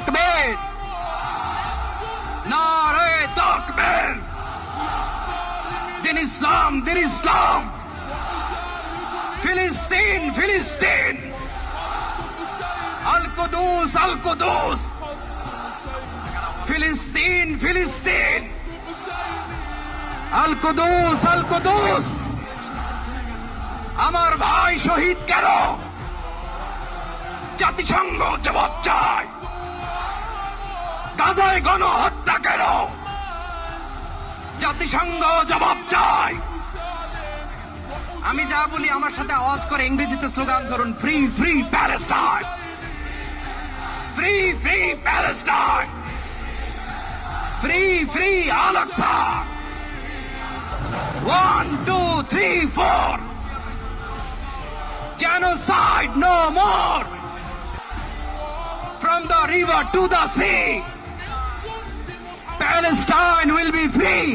তাকবীর, নারে তাকবীর। দিন ইসলাম, দিন ইসলাম। ফিলিস্তিন, ফিলিস্তিন। আল কুদুস, আল কুদুস। ফিলিস্তিন, ফিলিস্তিন। আল কুদুস, আল কুদুস। আমার ভাই শহীদ কেন? জাতিসংঘ জবাব চায়। গাজায় গণহত্যা কেন? জাতিসংঘ জবাব চায়। আমি যা বলি আমার সাথে আওয়াজ করে ইংরেজিতে স্লোগান ধরুন, free free Palestine, free free Palestine, free free Al Aqsa. 1, 2, 3, 4. Genocide no more. From the river to the sea, Palestine will be free.